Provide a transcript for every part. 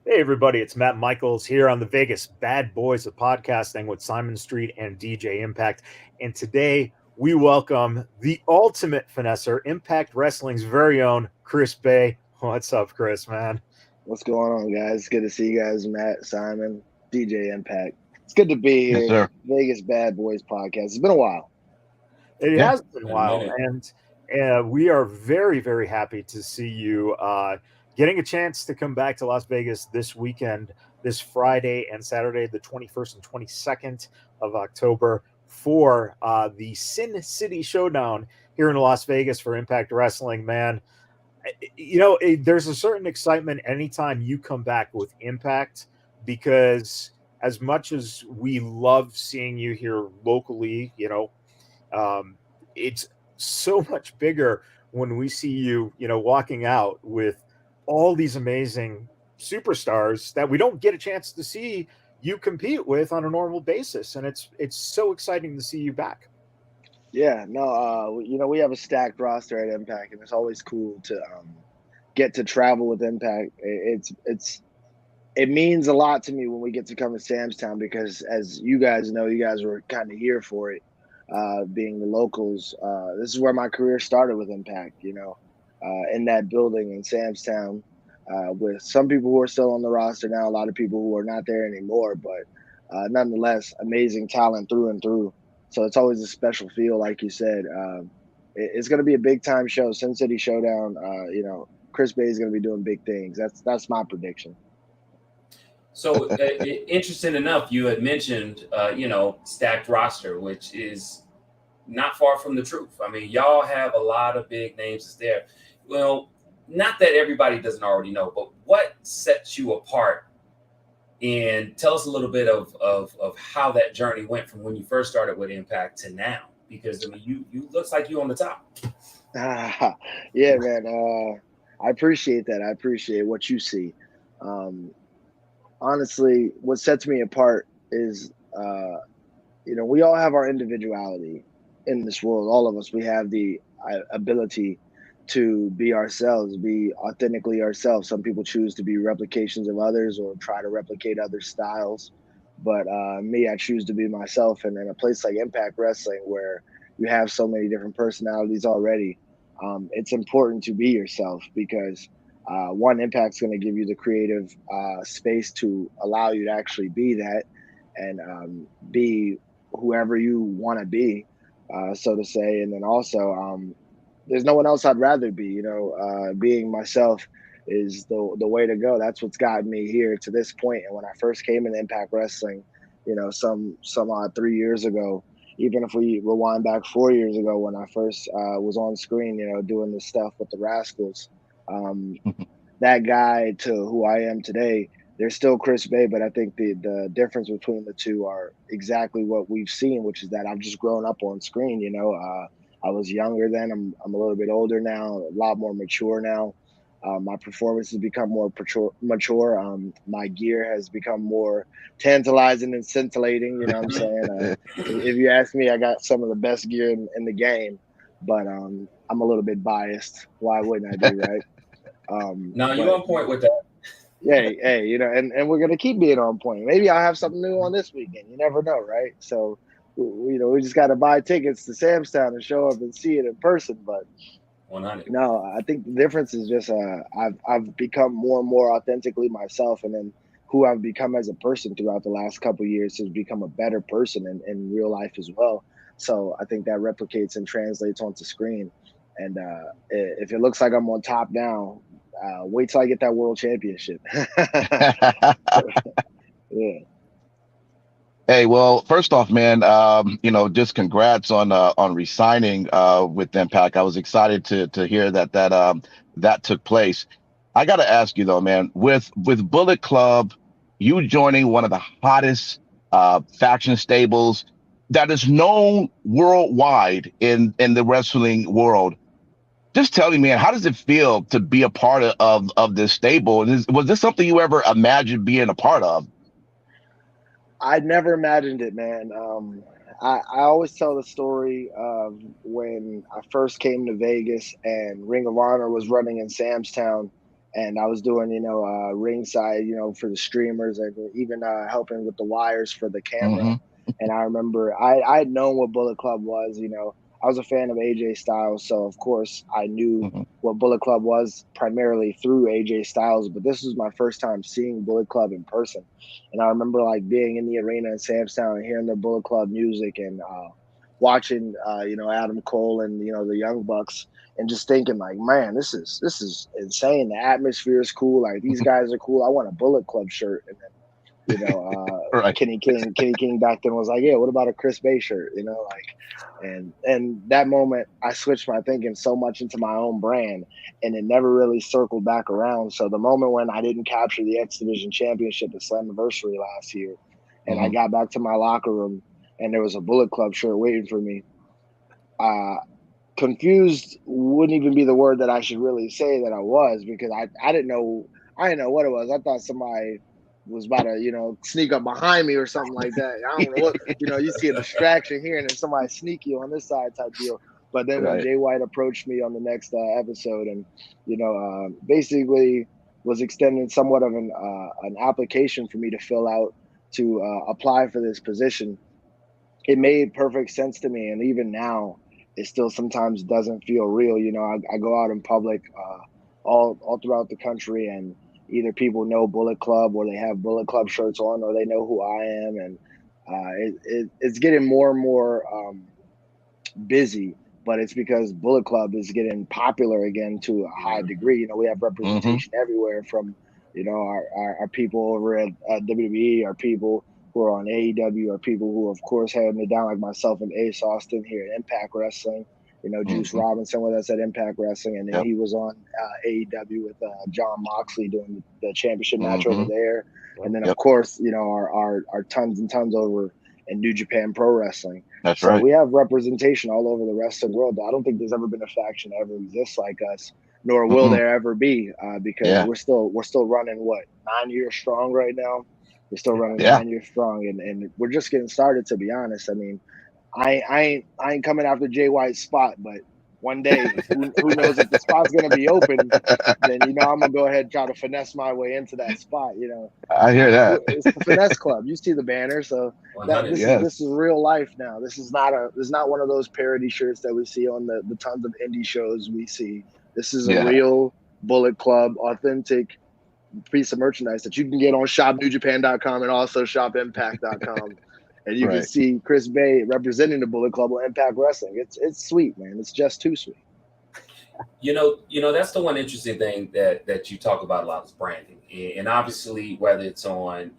Hey everybody, it's Matt Michaels here on the Vegas Badboyz of podcasting with Simon Street and DJ Impact. And today we welcome the ultimate finesser, Impact Wrestling's very own Chris Bay. What's up, Chris, man? What's going on, guys? Good to see you guys, Matt, Simon, DJ Impact. It's good to be Yes, here. sir. Vegas Badboyz podcast. It's been a while. It Yeah. has been a Been a while, minute. and we are very, very happy to see you getting a chance to come back to Las Vegas this weekend, this Friday and Saturday, the 21st and 22nd of October, for the Sin City Showdown here in Las Vegas for Impact Wrestling, man. There's a certain excitement anytime you come back with Impact because as much as we love seeing you here locally, um, it's so much bigger when we see you, walking out with all these amazing superstars that we don't get a chance to see you compete with on a normal basis, and it's so exciting to see you back. Yeah, no, we have a stacked roster at Impact, and it's always cool to get to travel with Impact. It means a lot to me when we get to come to Sam's Town because, as you guys know, you guys were kind of here for it, being the locals. This is where my career started with Impact. In that building in Sam's Town, with some people who are still on the roster now, a lot of people who are not there anymore, but nonetheless, amazing talent through and through. So it's always a special feel, like you said. It's going to be a big time show, Sin City Showdown. Chris Bay is going to be doing big things. That's my prediction. So, interesting enough, you had mentioned, stacked roster, which is not far from the truth. I mean, y'all have a lot of big names that's there. Well, not that everybody doesn't already know, but what sets you apart? And tell us a little bit of how that journey went from when you first started with Impact to now. Because I mean, you looks like you on the top. Yeah, man. I appreciate that. I appreciate what you see. Um, Honestly, what sets me apart is, we all have our individuality in this world. All of us, we have the ability to be ourselves, be authentically ourselves. Some people choose to be replications of others or try to replicate other styles. But me, I choose to be myself. And in a place like Impact Wrestling, where you have so many different personalities already, it's important to be yourself because one, Impact's going to give you the creative space to allow you to actually be that and be whoever you want to be, so to say. And then also, there's no one else I'd rather be. Being myself is the way to go. That's what's gotten me here to this point. And when I first came into Impact Wrestling, some odd 3 years ago, even if we rewind back 4 years ago when I first was on screen, doing this stuff with the Rascals, um, that guy to who I am today, there's still Chris Bay, but I think the difference between the two are exactly what we've seen, which is that I've just grown up on screen. I was younger then. I'm a little bit older now, a lot more mature now. My performance has become more mature. My gear has become more tantalizing and scintillating. You know what I'm saying? If you ask me, I got some of the best gear in the game, but I'm a little bit biased. Why wouldn't I be, right? Now you But on point with that. hey, and we're gonna keep being on point. Maybe I'll have something new on this weekend. You never know, right? So, we just got to buy tickets to Sam's Town and show up and see it in person. But 100. no, I think the difference is just I've become more and more authentically myself, and then who I've become as a person throughout the last couple of years has become a better person in real life as well. So I think that replicates and translates onto screen. And if it looks like I'm on top now, wait till I get that world championship. Yeah. Hey, well, first off, man, just congrats on resigning with Impact. I was excited to hear that took place. I got to ask you though, man, with Bullet Club, you joining one of the hottest faction stables that is known worldwide in the wrestling world. Just tell me, man, how does it feel to be a part of this stable? And was this something you ever imagined being a part of? I never imagined it, man. I always tell the story of when I first came to Vegas and Ring of Honor was running in Sam's Town. and I was doing, ringside, for the streamers, and even helping with the wires for the camera. Hmm. And I remember I had known what Bullet Club was. I was a fan of AJ Styles, so of course I knew Hmm. what Bullet Club was primarily through AJ Styles. But this was my first time seeing Bullet Club in person, and I remember like being in the arena in Samstown and hearing the Bullet Club music and watching, Adam Cole and the Young Bucks, and just thinking like, man, this is insane. The atmosphere is cool. Like these guys are cool. I want a Bullet Club shirt. And then, Right. Kenny King back then was like, yeah, what about a Chris Bay shirt? And that moment I switched my thinking so much into my own brand, and it never really circled back around. So the moment when I didn't capture the X Division Championship at Slammiversary last year, and I Hmm. got back to my locker room and there was a Bullet Club shirt waiting for me, uh, confused wouldn't even be the word that I should really say that I was, because I didn't know what it was. I thought somebody was about to sneak up behind me or something like that. I don't know what, you see a distraction here and then somebody sneaky on this side type deal. But then when Right. Jay White approached me on the next episode and basically was extending somewhat of an application for me to fill out to apply for this position, it made perfect sense to me. And even now, it still sometimes doesn't feel real. I go out in public, all throughout the country, and either people know Bullet Club or they have Bullet Club shirts on, or they know who I am. And it's getting more and more busy, but it's because Bullet Club is getting popular again to a high degree. We have Hmm. representation everywhere from, our people over at WWE, our people who are on AEW, our people who, of course, have me down, like myself and Ace Austin here at Impact Wrestling. Juice Hmm. Robinson with us at Impact Wrestling, and then Yep. he was on AEW with John Moxley doing the championship match over Hmm. there. And then, of Yep. course, our tons and tons over in New Japan Pro Wrestling. That's So right. we have representation all over the wrestling world. I don't think there's ever been a faction that ever exists like us, nor will Mm-mm. there ever be, because Yeah. we're still running what, 9 years strong right now. We're still running Yeah. 9 years strong, and we're just getting started. To be honest, I mean, I ain't coming after Jay White's spot, but one day, who knows if the spot's gonna be open? Then I'm gonna go ahead and try to finesse my way into that spot. I hear that. It's the Finesse Club. You see the banner, so that 100. Yes. this is real life now. This is not one of those parody shirts that we see on the tons of indie shows we see. This is a Yeah. real Bullet Club, authentic piece of merchandise that you can get on shopnewjapan.com and also shopimpact.com. And you can Right. see Chris Bay representing the Bullet Club on Impact Wrestling. It's sweet, man. It's just too sweet. That's the one interesting thing that you talk about a lot is branding, and obviously whether it's on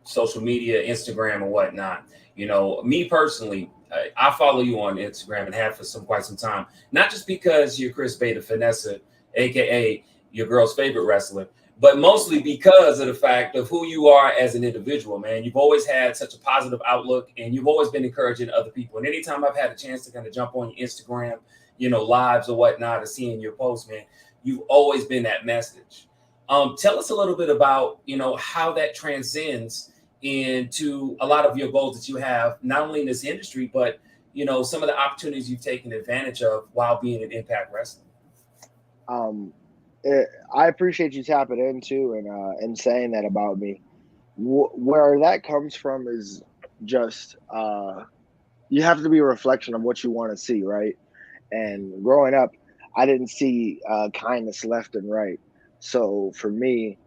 social media, Instagram, or whatnot. Me personally, I follow you on Instagram and have for quite some time. Not just because you're Chris Bay, the Finesser, aka your girl's favorite wrestler, but mostly because of the fact of who you are as an individual, man. You've always had such a positive outlook, and you've always been encouraging other people. And anytime I've had a chance to kind of jump on your Instagram, lives or whatnot, or seeing your posts, man, you've always been that message. Tell us a little bit about, how that transcends into a lot of your goals that you have, not only in this industry, but, some of the opportunities you've taken advantage of while being in Impact Wrestling. Um, I appreciate you tapping into and saying that about me. Where that comes from is just you have to be a reflection of what you want to see, right? And growing up, I didn't see kindness left and right. So for me,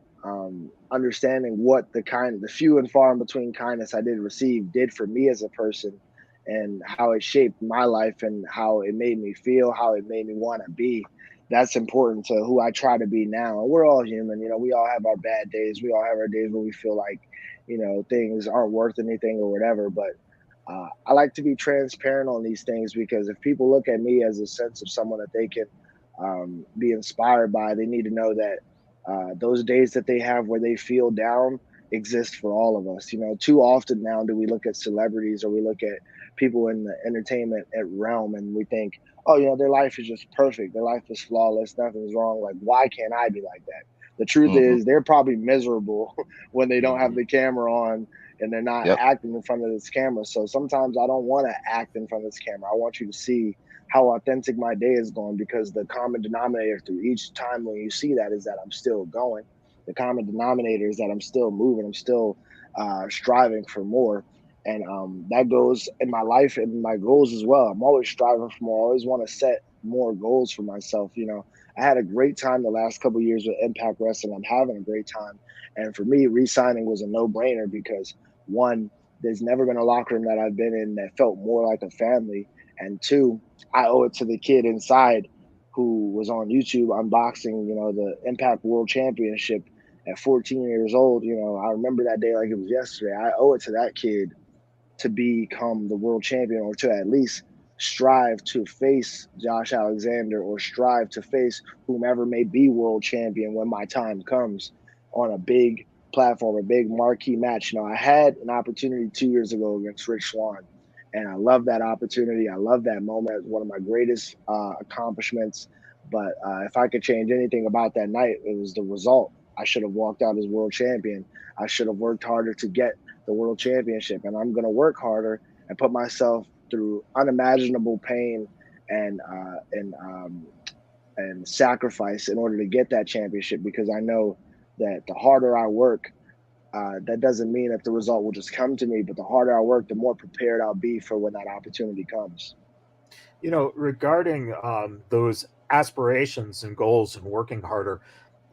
understanding what the few and far in between kindness I did receive did for me as a person, and how it shaped my life and how it made me feel, how it made me want to be. That's important to who I try to be now. And we're all human, we all have our bad days. We all have our days where we feel like, things aren't worth anything or whatever. But I like to be transparent on these things, because if people look at me as a sense of someone that they can be inspired by, they need to know that those days that they have where they feel down exist for all of us. Too often now do we look at celebrities or we look at people in the entertainment realm and we think, oh, their life is just perfect. Their life is flawless. Nothing's wrong. Like, why can't I be like that? The truth Hmm. is they're probably miserable when they don't have Mm-hmm. the camera on and they're not Yep. acting in front of this camera. So sometimes I don't want to act in front of this camera. I want you to see how authentic my day is going, because the common denominator through each time when you see that is that I'm still going. The common denominator is that I'm still moving. I'm still striving for more. And that goes in my life and my goals as well. I'm always striving for more. I always want to set more goals for myself. I had a great time the last couple of years with Impact Wrestling. I'm having a great time. And for me, re-signing was a no-brainer because, one, there's never been a locker room that I've been in that felt more like a family. And two, I owe it to the kid inside who was on YouTube unboxing, the Impact World Championship at 14 years old. I remember that day like it was yesterday. I owe it to that kid to become the world champion, or to at least strive to face Josh Alexander, or strive to face whomever may be world champion when my time comes on a big platform, a big marquee match. I had an opportunity 2 years ago against Rich Swann, and I love that opportunity. I love that moment. It's one of my greatest accomplishments. But if I could change anything about that night, it was the result. I should have walked out as world champion. I should have worked harder to get the world championship, and I'm going to work harder and put myself through unimaginable pain and sacrifice in order to get that championship, because I know that the harder I work, that doesn't mean that the result will just come to me, but the harder I work, the more prepared I'll be for when that opportunity comes. Regarding those aspirations and goals and working harder,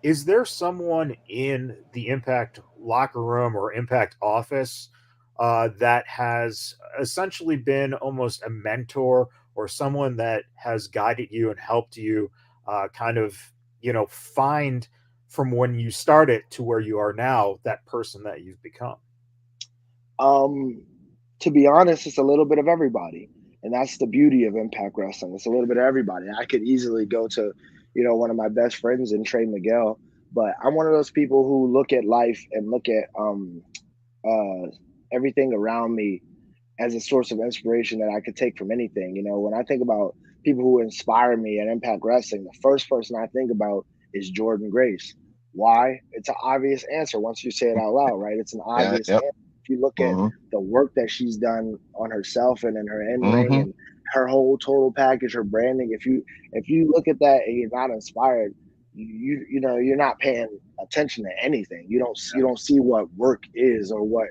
is there someone in the Impact locker room or Impact office that has essentially been almost a mentor, or someone that has guided you and helped you kind of, find from when you started to where you are now, that person that you've become? To be honest, it's a little bit of everybody. And that's the beauty of Impact Wrestling. It's a little bit of everybody. I could easily go to, one of my best friends in Trey Miguel, but I'm one of those people who look at life and look at uh, everything around me as a source of inspiration that I could take from anything. When I think about people who inspire me at Impact Wrestling, the first person I think about is Jordan Grace. Why? It's an obvious answer once you say it out loud, right? It's an Yeah. obvious Yep. answer. If you look at Mm-hmm. the work that she's done on herself and in her in ring Mm-hmm. and her whole total package, her branding, if you look at that and you're not inspired, you're not paying attention to anything. You don't see what work is, or what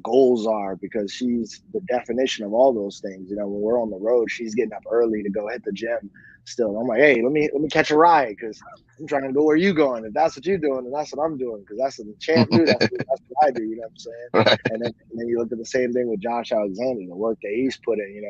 goals are, because she's the definition of all those things. When we're on the road, she's getting up early to go hit the gym still. I'm like, hey, let me catch a ride, because I'm trying to go where you going. If that's what you're doing, then that's what I'm doing, because that's what the champ do. That's what I do. You know what I'm saying? Right. And then you look at the same thing with Josh Alexander, the work that he's put in.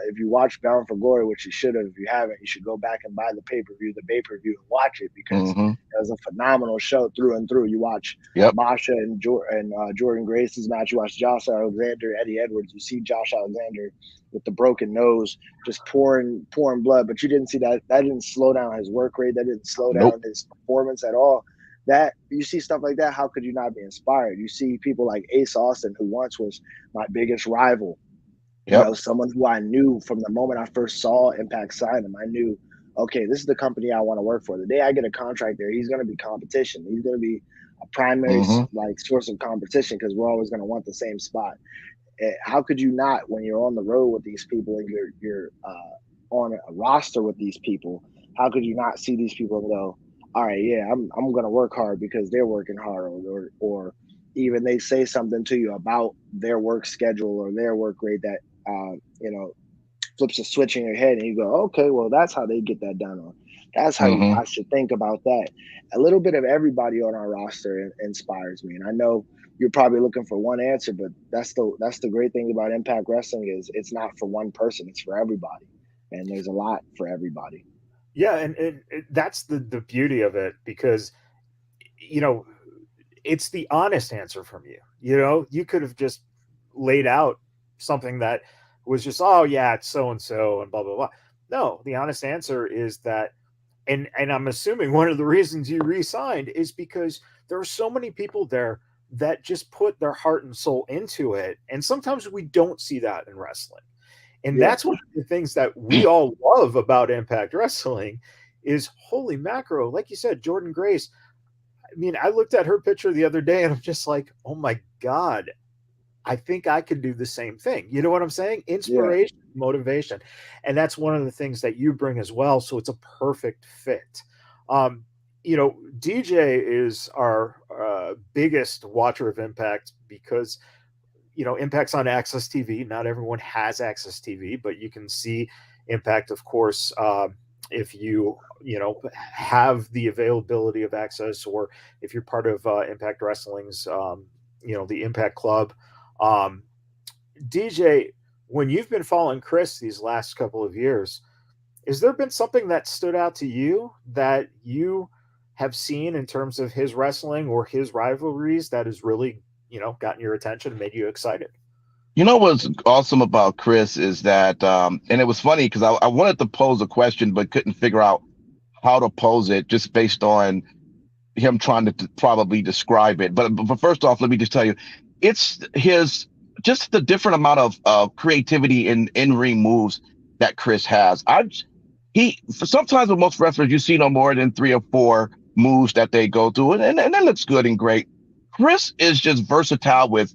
If you watch Bound for Glory, which you should have, if you haven't, you should go back and buy the pay-per-view, and watch it, because Mm-hmm. it was a phenomenal show through and through. You watch Yep. Masha and Jordan Grace's match. You watch Josh Alexander, Eddie Edwards. You see Josh Alexander with the broken nose, just pouring blood, but you didn't see that. That didn't slow down his work rate. That didn't slow Nope. down his performance at all. That you see stuff like that, how could you not be inspired? You see people like Ace Austin, who once was my biggest rival. Yep. Someone who I knew from the moment I first saw Impact sign him. I knew, okay, this is the company I want to work for. The day I get a contract there, he's going to be competition. He's going to be a primary Mm-hmm. source of competition, because we're always going to want the same spot. How could you not, when you're on the road with these people and you're on a roster with these people? How could you not see these people and go, all right, yeah, I'm going to work hard because they're working hard, or even they say something to you about their work schedule or their work rate that flips a switch in your head, and you go, okay, well, that's how they get that done, or that's how Mm-hmm. I should think about that. A little bit of everybody on our roster inspires me, and I know you're probably looking for one answer, but that's the great thing about Impact Wrestling is it's not for one person, it's for everybody, and there's a lot for everybody. Yeah, and that's the beauty of it, because you know it's the honest answer from you. You could have just laid out something that was just, oh yeah, it's so and so and blah blah blah. No, the honest answer is that, and I'm assuming one of the reasons you re-signed is because there are so many people there that just put their heart and soul into it, and sometimes we don't see that in wrestling. And Yeah. that's one of the things that we all love about Impact Wrestling is, holy macro, like you said, Jordan Grace. I mean, I looked at her picture the other day and I'm just like, oh my God, I think I could do the same thing. You know what I'm saying? Yeah. Inspiration, motivation. And that's one of the things that you bring as well. So it's a perfect fit. You know, DJ is our biggest watcher of Impact because, you know, Impact's on Access TV. Not everyone has Access TV, but you can see Impact, of course, if you know, have the availability of access, or if you're part of Impact Wrestling's, you know, the Impact Club. DJ, when you've been following Chris these last couple of years, has there been something that stood out to you that you have seen in terms of his wrestling or his rivalries that has really, you know, gotten your attention and made you excited? You know what's awesome about Chris is that, and it was funny because I wanted to pose a question but couldn't figure out how to pose it just based on him trying to probably describe it. But first off, let me just tell you, it's his just the different amount of creativity in ring moves that Chris has. Sometimes with most wrestlers you see no more than 3 or 4 moves that they go through, and that looks good and great. Chris is just versatile with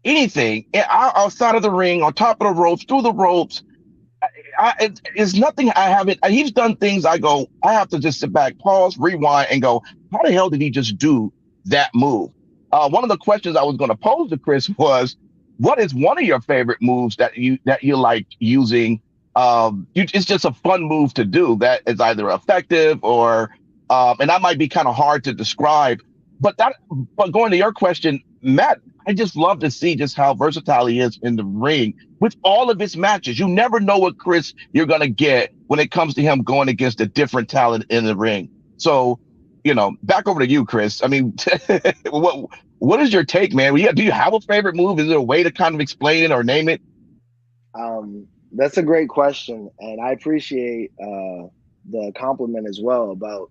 anything outside of the ring, on top of the ropes, through the ropes. It's nothing I haven't. He's done things I go, I have to just sit back, pause, rewind, and go, how the hell did he just do that move? One of the questions I was going to pose to Chris was, what is one of your favorite moves that you like using? It's just a fun move to do that is either effective or, and that might be kind of hard to describe. But going to your question, Matt, I just love to see just how versatile he is in the ring with all of his matches. You never know what Chris you're going to get when it comes to him going against a different talent in the ring. So, you know, back over to you, Chris. I mean, what is your take, man? Do you have a favorite move? Is there a way to kind of explain it or name it? That's a great question. And I appreciate the compliment as well about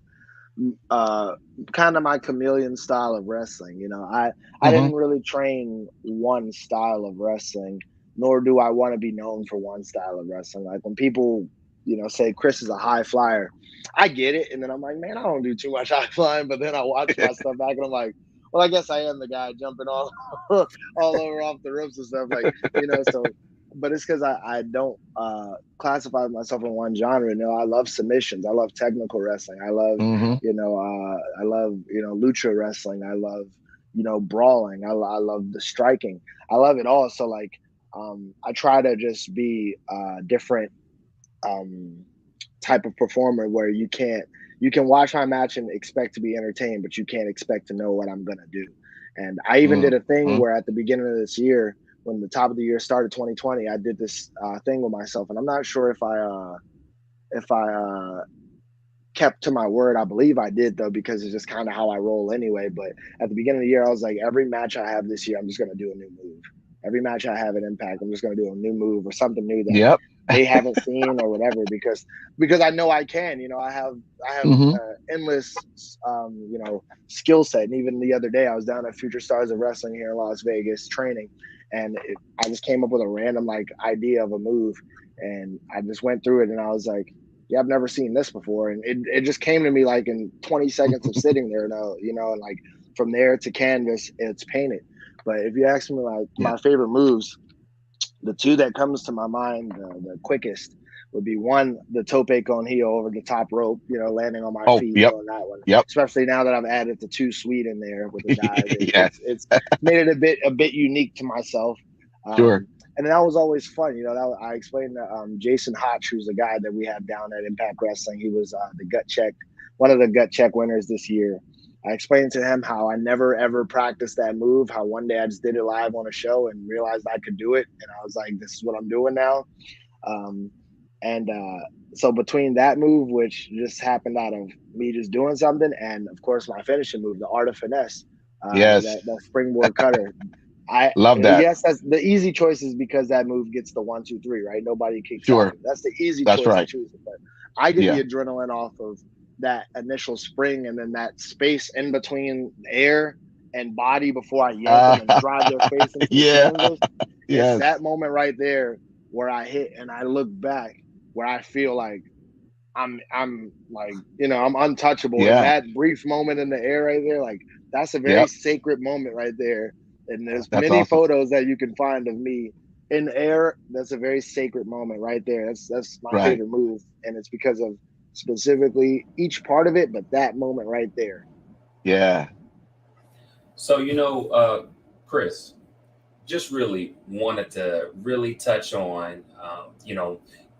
kind of my chameleon style of wrestling. You know, I didn't really train one style of wrestling, nor do I want to be known for one style of wrestling. Like when people, you know, say Chris is a high flyer, I get it. And then I'm like, man, I don't do too much high flying. But then I watch my stuff back and I'm like, well, I guess I am the guy jumping all over off the ropes and stuff. Like, you know, so, but it's because I don't classify myself in one genre. You know, I love submissions. I love technical wrestling. I love, you know, lucha wrestling. I love, you know, brawling. I love the striking. I love it all. So like, I try to just be different type of performer where you can watch my match and expect to be entertained, but you can't expect to know what I'm going to do. And I even did a thing where at the beginning of this year, when the top of the year started 2020, I did this thing with myself, and I'm not sure if I kept to my word. I believe I did, though, because it's just kind of how I roll anyway. But at the beginning of the year, I was like, every match I have this year, I'm just going to do a new move. Every match I have at Impact, I'm just going to do a new move or something new that they haven't seen or whatever, because I know I can. You know, I have endless, you know, skill set. And even the other day, I was down at Future Stars of Wrestling here in Las Vegas training, and I just came up with a random like idea of a move, and I just went through it, and I was like, yeah, I've never seen this before, and it just came to me like in 20 seconds of sitting there, you know, and like from there to canvas, it's painted. But if you ask me like my favorite moves, the two that comes to my mind the quickest would be one, the tope con heel over the top rope, you know, landing on my feet on that one. Especially now that I've added the 2 sweet in there with the dive. It's made it a bit unique to myself. Sure. And that was always fun. You know, I explained to Jason Hotch, who's the guy that we have down at Impact Wrestling. He was one of the gut check winners this year. I explained to him how I never, ever practiced that move, how one day I just did it live on a show and realized I could do it. And I was like, this is what I'm doing now. So between that move, which just happened out of me just doing something, and of course my finishing move, the art of finesse, that springboard cutter. I love that. Yes, that's the easy choice, is because that move gets the 1, 2, 3, right? Nobody kicks out. That's the easy choice to choose. But I get the adrenaline off of that initial spring, and then that space in between air and body before I yank them and drive their face into the cylinders. It's that moment right there where I hit and I look back, where I feel like I'm like, you know, I'm untouchable. And that brief moment in the air right there, like that's a very sacred moment right there And there's That's many awesome. photos that you can find of me in the air. That's a very sacred moment right there. That's my Right. favorite move, and it's because of specifically each part of it, but that moment right there. Yeah. So, Chris, just really wanted to really touch on,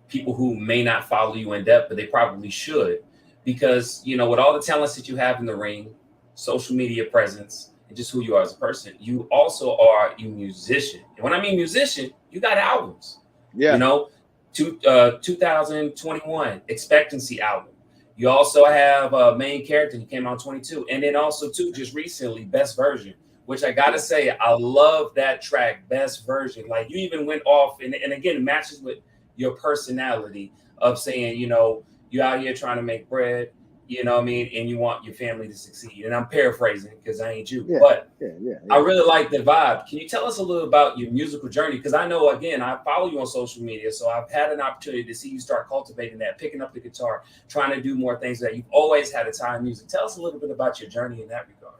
people who may not follow you in depth, but they probably should, because, with all the talents that you have in the ring, social media presence, and just who you are as a person, you also are a musician. And when I mean musician, you got albums, you Yeah, know, 2021 Expectancy album. You also have a main character who came out 22. And then also, too, just recently, Best Version, which I gotta yeah, say, I love that track, Best Version. Like, you even went off, and again, it matches with your personality of saying, you're out here trying to make bread, what I mean, and you want your family to succeed. And I'm paraphrasing because I ain't you, yeah, but yeah, yeah, I yeah. really like the vibe. Can you tell us a little about your musical journey? Because I know, again, I follow you on social media, so I've had an opportunity to see you start cultivating that, picking up the guitar, trying to do more things that you've always had a time in music. Tell us a little bit about your journey in that regard.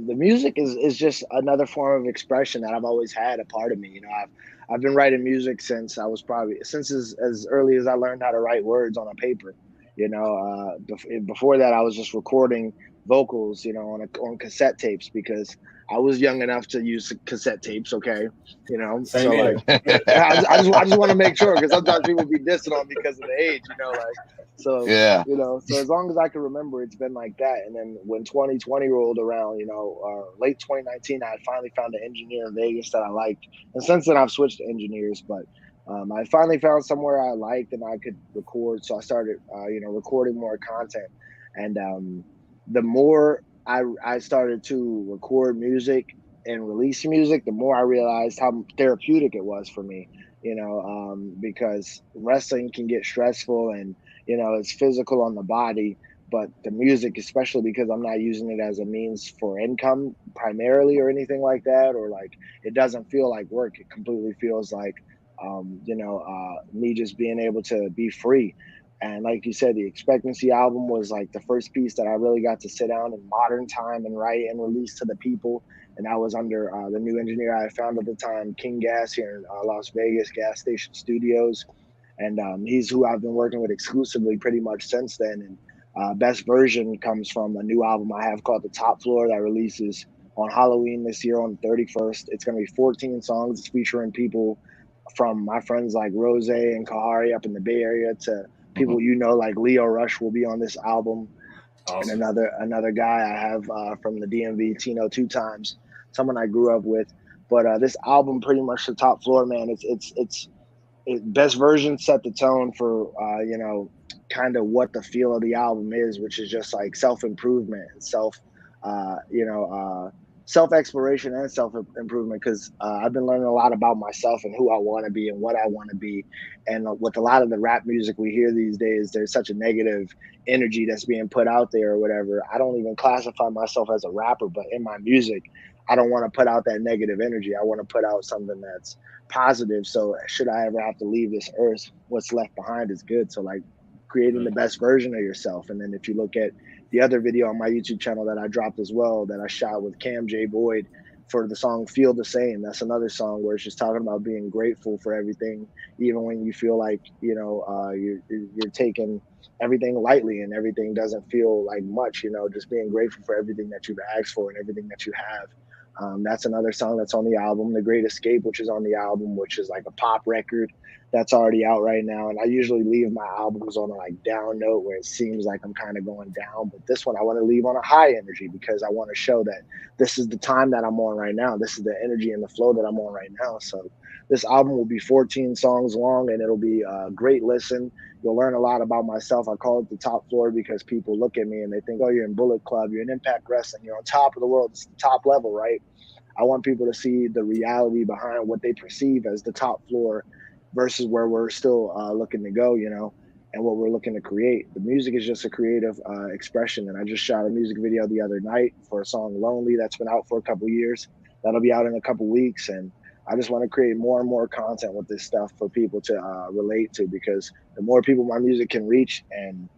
The music is just another form of expression that I've always had a part of me. I've been writing music since I was probably since as early as I learned how to write words on a paper. Before that, I was just recording vocals, on cassette tapes because I was young enough to use cassette tapes. Okay, Same so like here. I just want to make sure because sometimes people be dissing on me because of the age, like so. Yeah. So as long as I can remember, it's been like that. And then when 2020 rolled around, late 2019, I finally found an engineer in Vegas that I liked. And since then, I've switched to engineers. But I finally found somewhere I liked and I could record. So I started, recording more content. And the more I started to record music and release music, the more I realized how therapeutic it was for me. Because wrestling can get stressful and it's physical on the body, but the music, especially because I'm not using it as a means for income primarily or anything like that, or like it doesn't feel like work. It completely feels like, me just being able to be free. And like you said, the Expectancy album was like the first piece that I really got to sit down in modern time and write and release to the people. And that was under the new engineer I found at the time, King Gas here in Las Vegas, Gas Station Studios, and he's who I've been working with exclusively pretty much since then. And Best Version comes from a new album I have called The Top Floor that releases on Halloween this year on the 31st. It's going to be 14 songs. It's featuring people from my friends like Rose and Kahari up in the Bay Area to Mhm. people like Leo Rush will be on this album, and Awesome. another guy I have from the DMV, Tino Two Times, someone I grew up with. But this album, pretty much The Top Floor, man, Best Version set the tone for kind of what the feel of the album is, which is just like self improvement and uh, you know uh, self exploration and self improvement. Because I've been learning a lot about myself and who I want to be and what I want to be. And with a lot of the rap music we hear these days, there's such a negative energy that's being put out there or whatever. I don't even classify myself as a rapper, but in my music, I don't want to put out that negative energy. I want to put out something that's positive. So should I ever have to leave this earth, what's left behind is good. So like creating the Mm. best version of yourself. And then if you look at the other video on my YouTube channel that I dropped as well, that I shot with Cam J Boyd for the song Feel the Same. That's another song where it's just talking about being grateful for everything, even when you feel like, you're taking everything lightly and everything doesn't feel like much, just being grateful for everything that you've asked for and everything that you have. That's another song that's on the album, The Great Escape, which is on the album, which is like a pop record that's already out right now. And I usually leave my albums on a like down note where it seems like I'm kind of going down. But this one I want to leave on a high energy because I want to show that this is the time that I'm on right now. This is the energy and the flow that I'm on right now. So this album will be 14 songs long and it'll be a great listen. You'll learn a lot about myself. I call it The Top Floor because people look at me and they think, oh, you're in Bullet Club, you're in Impact Wrestling, you're on top of the world. It's the top level, right? I want people to see the reality behind what they perceive as the top floor versus where we're still looking to go, and what we're looking to create. The music is just a creative expression. And I just shot a music video the other night for a song Lonely that's been out for a couple years. That'll be out in a couple weeks. And I just want to create more and more content with this stuff for people to relate to, because the more people my music can reach and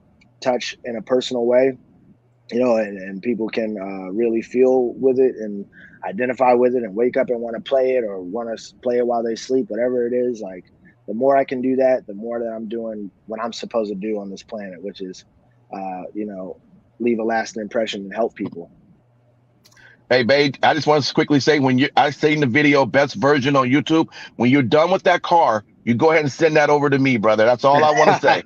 touch in a personal way, and people can really feel with it and identify with it and wake up and want to play it or want to play it while they sleep, whatever it is. Like, the more I can do that, the more that I'm doing what I'm supposed to do on this planet, which is, leave a lasting impression and help people. Hey, babe, I just want to quickly say, I seen the video, best version on YouTube, when you're done with that car, you go ahead and send that over to me, brother. That's all I want to say.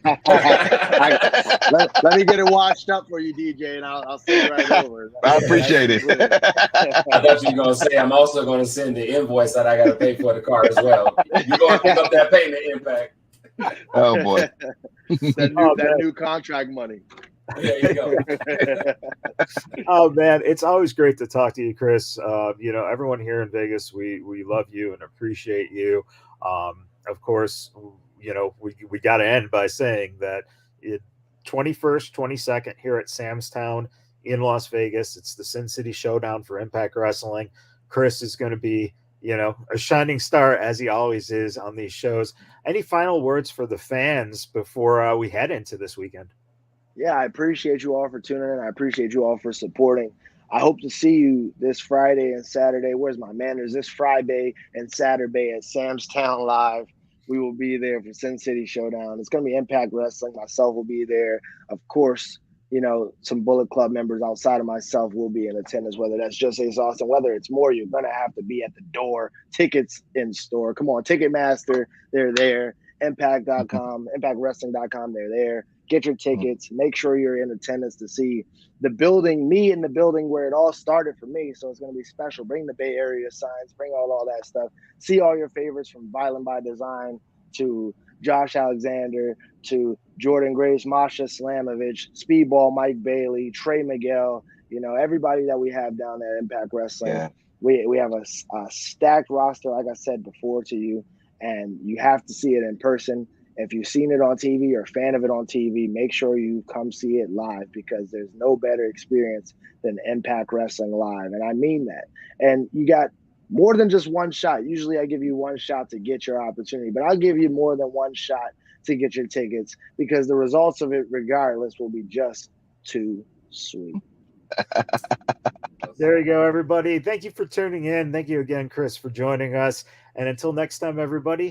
Let me get it washed up for you, DJ, and I'll send it right over. I appreciate it. I thought you were going to say, I'm also going to send the invoice that I got to pay for the car as well. You're going to pick up that payment, Impact. Oh, boy. that new contract money. There you go. Oh man, it's always great to talk to you, Chris. Everyone here in Vegas, we love you and appreciate you. Of course, we got to end by saying that 21st, 22nd here at Sam's Town in Las Vegas. It's the Sin City Showdown for Impact Wrestling. Chris is going to be, a shining star as he always is on these shows. Any final words for the fans before we head into this weekend? Yeah, I appreciate you all for tuning in. I appreciate you all for supporting. I hope to see you this Friday and Saturday. Where's my manners? This Friday and Saturday at Sam's Town Live. We will be there for Sin City Showdown. It's going to be Impact Wrestling. Myself will be there. Of course, some Bullet Club members outside of myself will be in attendance, whether that's just Ace Austin, whether it's more, you're going to have to be at the door. Tickets in store. Come on, Ticketmaster, they're there. Impact.com, ImpactWrestling.com, they're there. Get your tickets. Make sure you're in attendance to see the building, me in the building where it all started for me. So it's going to be special. Bring the Bay Area signs, bring all that stuff. See all your favorites from Violent by Design to Josh Alexander to Jordan Grace, Masha Slamovich, Speedball Mike Bailey, Trey Miguel, everybody that we have down there at Impact Wrestling. Yeah. We have a stacked roster, like I said before to you, and you have to see it in person. If you've seen it on TV or a fan of it on TV, make sure you come see it live, because there's no better experience than Impact Wrestling live. And I mean that. And you got more than just one shot. Usually I give you one shot to get your opportunity, but I'll give you more than one shot to get your tickets, because the results of it, regardless, will be just too sweet. There you go, everybody. Thank you for tuning in. Thank you again, Chris, for joining us. And until next time, everybody,